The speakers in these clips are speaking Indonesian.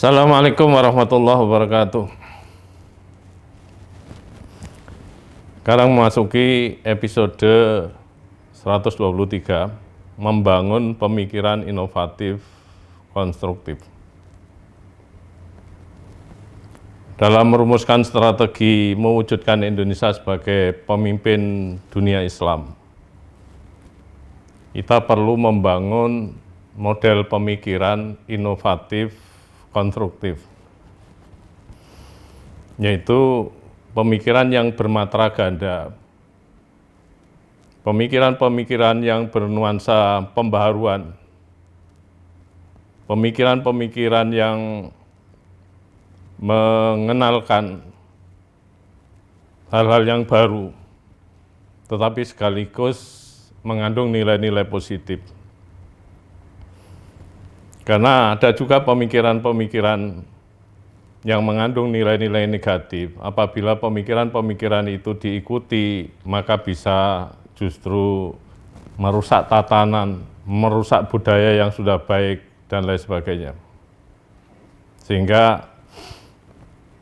Assalamualaikum warahmatullahi wabarakatuh. Sekarang memasuki episode 123, membangun pemikiran inovatif konstruktif. Dalam merumuskan strategi mewujudkan Indonesia sebagai pemimpin dunia Islam, kita perlu membangun model pemikiran inovatif konstruktif, yaitu pemikiran yang bermatra ganda, pemikiran-pemikiran yang bernuansa pembaharuan, pemikiran-pemikiran yang mengenalkan hal-hal yang baru, tetapi sekaligus mengandung nilai-nilai positif. Karena ada juga pemikiran-pemikiran yang mengandung nilai-nilai negatif. Apabila pemikiran-pemikiran itu diikuti, maka bisa justru merusak tatanan, merusak budaya yang sudah baik, dan lain sebagainya. Sehingga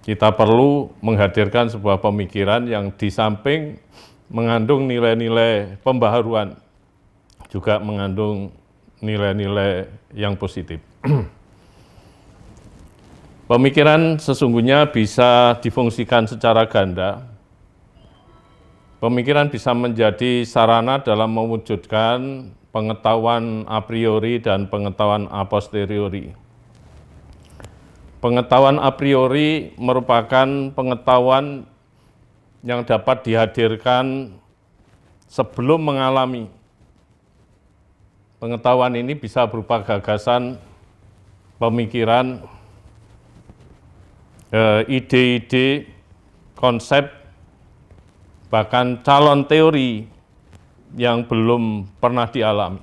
kita perlu menghadirkan sebuah pemikiran yang di samping mengandung nilai-nilai pembaharuan, juga mengandung nilai-nilai yang positif. Pemikiran sesungguhnya bisa difungsikan secara ganda. Pemikiran bisa menjadi sarana dalam mewujudkan pengetahuan a priori dan pengetahuan a posteriori. Pengetahuan a priori merupakan pengetahuan yang dapat dihadirkan sebelum mengalami. Pengetahuan ini bisa berupa gagasan, pemikiran, ide-ide, konsep, bahkan calon teori yang belum pernah dialami.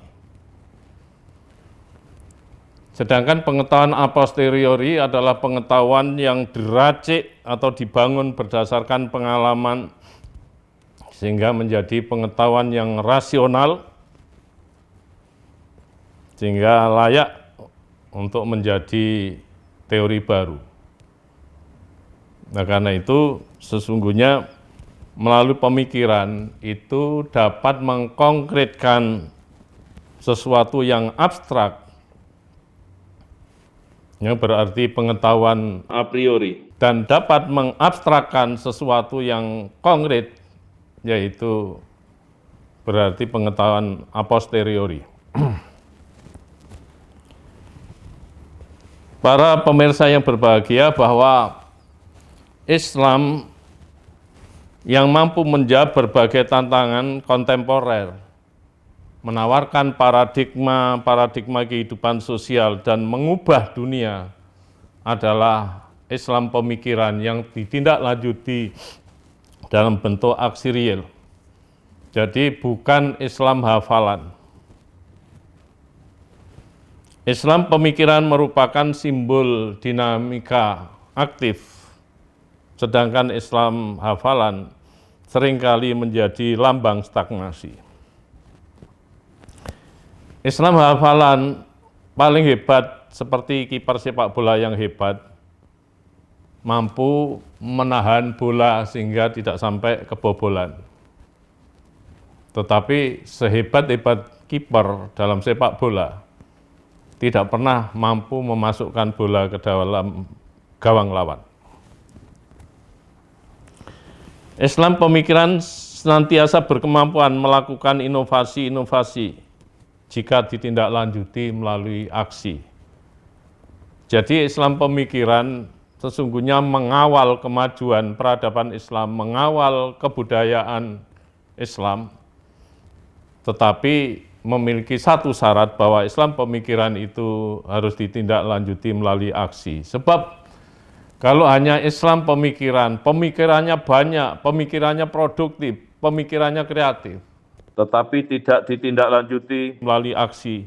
Sedangkan pengetahuan a posteriori adalah pengetahuan yang diracik atau dibangun berdasarkan pengalaman, sehingga menjadi pengetahuan yang rasional, sehingga layak untuk menjadi teori baru. Nah, karena itu sesungguhnya melalui pemikiran itu dapat mengkonkretkan sesuatu yang abstrak, yang berarti pengetahuan a priori, dan dapat mengabstrakkan sesuatu yang konkret, yaitu berarti pengetahuan a posteriori. Para pemirsa yang berbahagia, bahwa Islam yang mampu menjawab berbagai tantangan kontemporer, menawarkan paradigma kehidupan sosial dan mengubah dunia, adalah Islam pemikiran yang ditindaklanjuti dalam bentuk aksi real. Jadi bukan Islam hafalan. Islam pemikiran merupakan simbol dinamika aktif, sedangkan Islam hafalan seringkali menjadi lambang stagnasi. Islam hafalan paling hebat seperti kiper sepak bola yang hebat, mampu menahan bola sehingga tidak sampai kebobolan. Tetapi sehebat-hebat kiper dalam sepak bola, tidak pernah mampu memasukkan bola ke dalam gawang lawan. Islam pemikiran senantiasa berkemampuan melakukan inovasi-inovasi jika ditindaklanjuti melalui aksi. Jadi Islam pemikiran sesungguhnya mengawal kemajuan peradaban Islam, mengawal kebudayaan Islam, tetapi memiliki satu syarat, bahwa Islam pemikiran itu harus ditindaklanjuti melalui aksi. Sebab kalau hanya Islam pemikiran, pemikirannya banyak, pemikirannya produktif, pemikirannya kreatif, tetapi tidak ditindaklanjuti melalui aksi,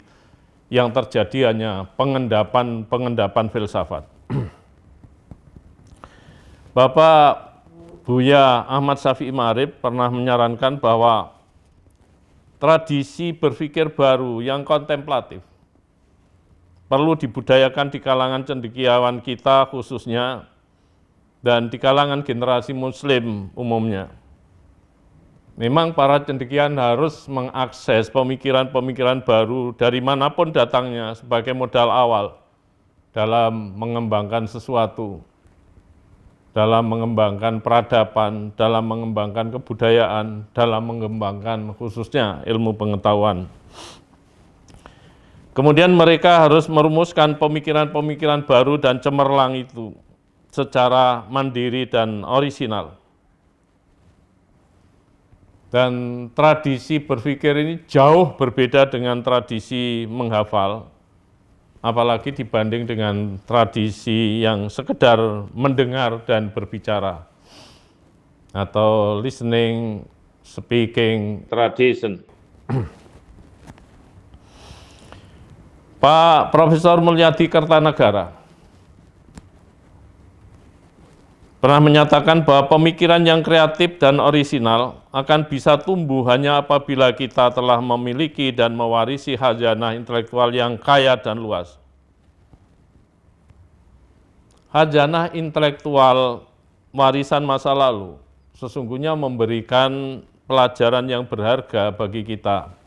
yang terjadi hanya pengendapan filsafat. Bapak Buya Ahmad Syafi'i Ma'arif pernah menyarankan bahwa tradisi berpikir baru yang kontemplatif perlu dibudayakan di kalangan cendekiawan kita khususnya, dan di kalangan generasi muslim umumnya. Memang para cendekiawan harus mengakses pemikiran-pemikiran baru dari manapun datangnya sebagai modal awal dalam mengembangkan sesuatu, dalam mengembangkan peradaban, dalam mengembangkan kebudayaan, dalam mengembangkan khususnya ilmu pengetahuan. Kemudian mereka harus merumuskan pemikiran-pemikiran baru dan cemerlang itu secara mandiri dan orisinal. Dan tradisi berpikir ini jauh berbeda dengan tradisi menghafal, apalagi dibanding dengan tradisi yang sekedar mendengar dan berbicara, atau listening, speaking tradition. Pak Profesor Mulyadi Kertanegara pernah menyatakan bahwa pemikiran yang kreatif dan orisinal akan bisa tumbuh hanya apabila kita telah memiliki dan mewarisi khazanah intelektual yang kaya dan luas. Khazanah intelektual warisan masa lalu sesungguhnya memberikan pelajaran yang berharga bagi kita.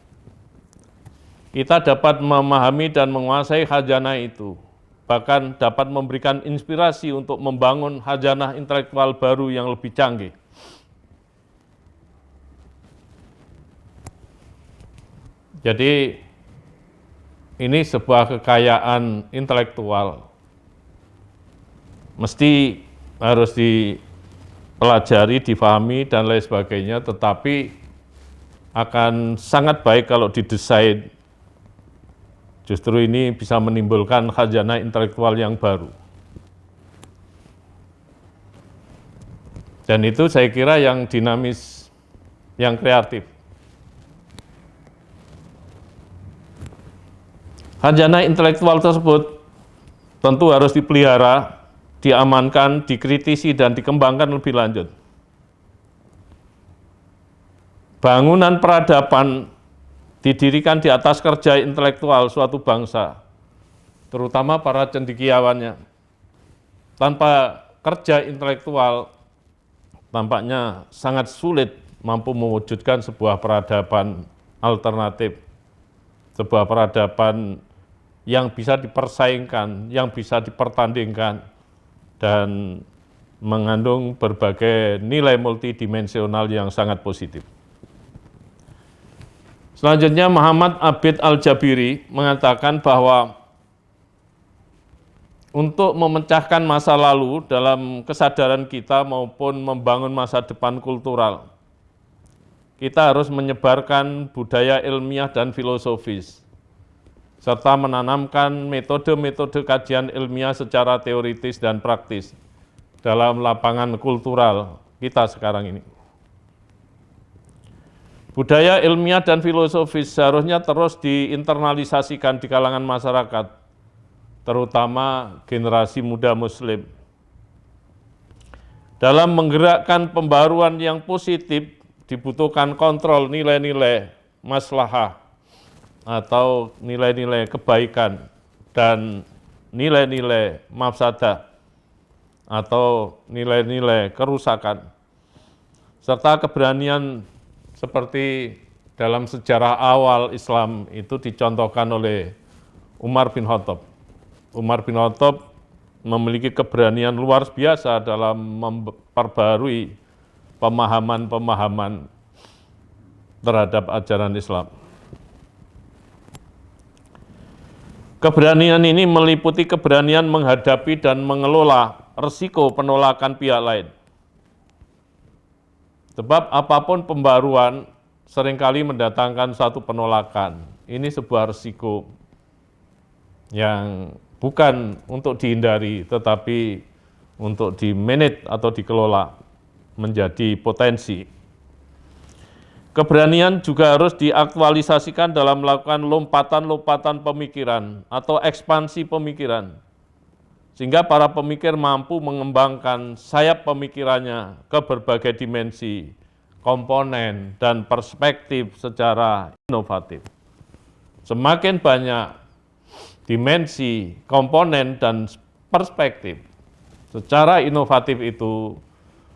Kita dapat memahami dan menguasai khazanah itu, bahkan dapat memberikan inspirasi untuk membangun khazanah intelektual baru yang lebih canggih. Jadi ini sebuah kekayaan intelektual, mesti harus dipelajari, difahami, dan lain sebagainya, tetapi akan sangat baik kalau didesain. Justru ini bisa menimbulkan khazanah intelektual yang baru. Dan itu saya kira yang dinamis, yang kreatif. Khazanah intelektual tersebut tentu harus dipelihara, diamankan, dikritisi, dan dikembangkan lebih lanjut. Bangunan peradaban didirikan di atas kerja intelektual suatu bangsa, terutama para cendekiawannya. Tanpa kerja intelektual, tampaknya sangat sulit mampu mewujudkan sebuah peradaban alternatif, sebuah peradaban yang bisa dipersaingkan, yang bisa dipertandingkan, dan mengandung berbagai nilai multidimensional yang sangat positif. Selanjutnya Muhammad Abid Al-Jabiri mengatakan bahwa untuk memecahkan masa lalu dalam kesadaran kita maupun membangun masa depan kultural, kita harus menyebarkan budaya ilmiah dan filosofis, serta menanamkan metode-metode kajian ilmiah secara teoritis dan praktis dalam lapangan kultural kita sekarang ini. Budaya ilmiah dan filosofis seharusnya terus diinternalisasikan di kalangan masyarakat, terutama generasi muda muslim. Dalam menggerakkan pembaruan yang positif, dibutuhkan kontrol nilai-nilai maslahah atau nilai-nilai kebaikan dan nilai-nilai mafsadah atau nilai-nilai kerusakan, serta keberanian seperti dalam sejarah awal Islam itu dicontohkan oleh Umar bin Khattab. Umar bin Khattab memiliki keberanian luar biasa dalam memperbarui pemahaman-pemahaman terhadap ajaran Islam. Keberanian ini meliputi keberanian menghadapi dan mengelola risiko penolakan pihak lain. Sebab apapun pembaruan seringkali mendatangkan satu penolakan. Ini sebuah risiko yang bukan untuk dihindari, tetapi untuk di-manage atau dikelola menjadi potensi. Keberanian juga harus diaktualisasikan dalam melakukan lompatan-lompatan pemikiran atau ekspansi pemikiran, sehingga para pemikir mampu mengembangkan sayap pemikirannya ke berbagai dimensi, komponen, dan perspektif secara inovatif. Semakin banyak dimensi, komponen, dan perspektif secara inovatif itu,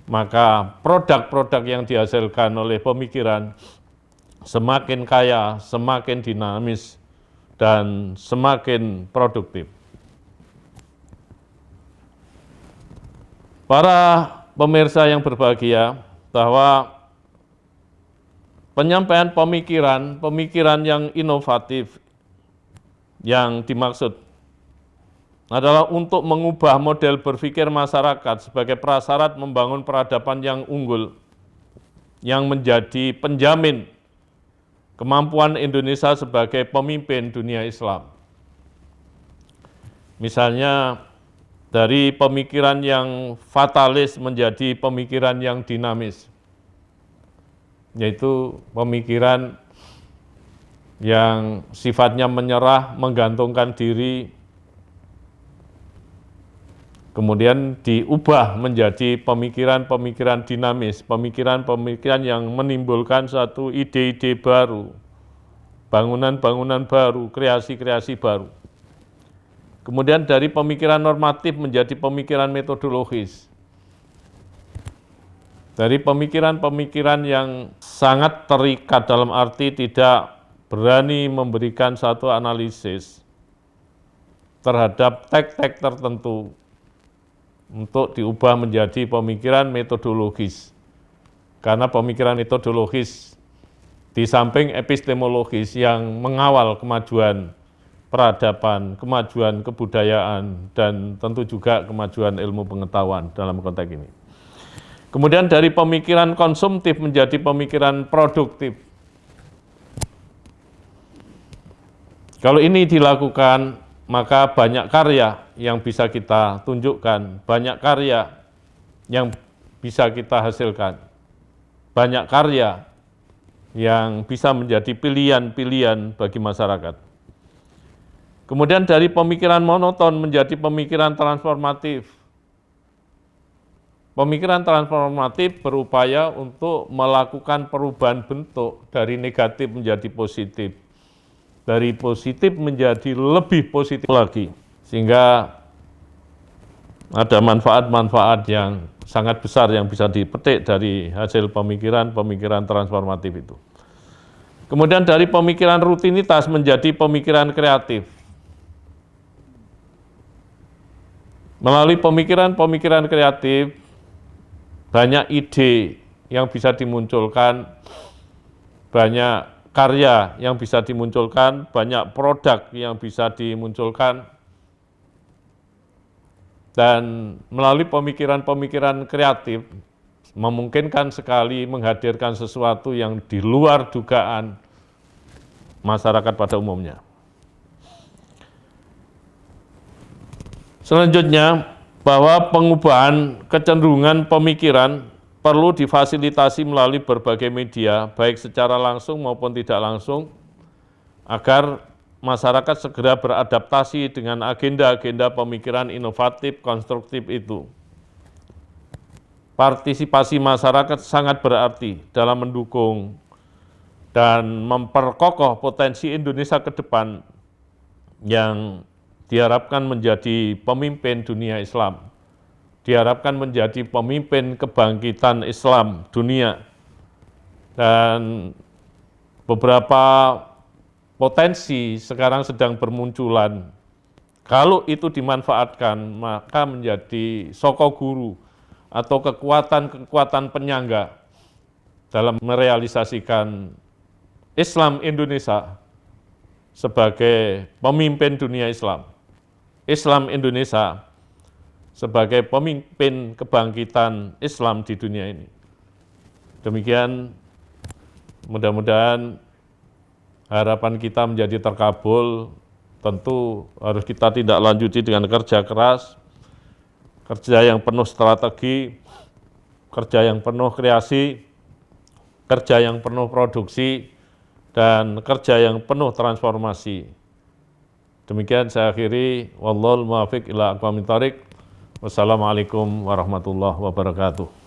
maka produk-produk yang dihasilkan oleh pemikiran semakin kaya, semakin dinamis, dan semakin produktif. Para pemirsa yang berbahagia, bahwa penyampaian pemikiran yang inovatif yang dimaksud adalah untuk mengubah model berpikir masyarakat sebagai prasyarat membangun peradaban yang unggul, yang menjadi penjamin kemampuan Indonesia sebagai pemimpin dunia Islam. Misalnya, dari pemikiran yang fatalis menjadi pemikiran yang dinamis, yaitu pemikiran yang sifatnya menyerah, menggantungkan diri, kemudian diubah menjadi pemikiran-pemikiran dinamis, pemikiran-pemikiran yang menimbulkan satu ide-ide baru, bangunan-bangunan baru, kreasi-kreasi baru. Kemudian dari pemikiran normatif menjadi pemikiran metodologis. Dari pemikiran-pemikiran yang sangat terikat dalam arti tidak berani memberikan satu analisis terhadap teks-teks tertentu untuk diubah menjadi pemikiran metodologis. Karena pemikiran metodologis di samping epistemologis yang mengawal kemajuan peradaban, kemajuan kebudayaan, dan tentu juga kemajuan ilmu pengetahuan dalam konteks ini. Kemudian dari pemikiran konsumtif menjadi pemikiran produktif. Kalau ini dilakukan, maka banyak karya yang bisa kita tunjukkan, banyak karya yang bisa kita hasilkan, banyak karya yang bisa menjadi pilihan-pilihan bagi masyarakat. Kemudian dari pemikiran monoton menjadi pemikiran transformatif. Pemikiran transformatif berupaya untuk melakukan perubahan bentuk dari negatif menjadi positif, dari positif menjadi lebih positif lagi, sehingga ada manfaat-manfaat yang sangat besar yang bisa dipetik dari hasil pemikiran-pemikiran transformatif itu. Kemudian dari pemikiran rutinitas menjadi pemikiran kreatif. Melalui pemikiran-pemikiran kreatif, banyak ide yang bisa dimunculkan, banyak karya yang bisa dimunculkan, banyak produk yang bisa dimunculkan, dan melalui pemikiran-pemikiran kreatif, memungkinkan sekali menghadirkan sesuatu yang di luar dugaan masyarakat pada umumnya. Selanjutnya, bahwa pengubahan kecenderungan pemikiran perlu difasilitasi melalui berbagai media, baik secara langsung maupun tidak langsung, agar masyarakat segera beradaptasi dengan agenda-agenda pemikiran inovatif, konstruktif itu. Partisipasi masyarakat sangat berarti dalam mendukung dan memperkokoh potensi Indonesia ke depan yang diharapkan menjadi pemimpin dunia Islam, diharapkan menjadi pemimpin kebangkitan Islam dunia, dan beberapa potensi sekarang sedang bermunculan. Kalau itu dimanfaatkan, maka menjadi soko guru atau kekuatan-kekuatan penyangga dalam merealisasikan Islam Indonesia sebagai pemimpin dunia Islam. Islam Indonesia sebagai pemimpin kebangkitan Islam di dunia ini. Demikian, mudah-mudahan harapan kita menjadi terkabul. Tentu harus kita tindak lanjuti dengan kerja keras, kerja yang penuh strategi, kerja yang penuh kreasi, kerja yang penuh produksi, dan kerja yang penuh transformasi. Demikian saya akhiri. Wallahul muwaffiq ila aqwamit thoriq. Wassalamualaikum warahmatullahi wabarakatuh.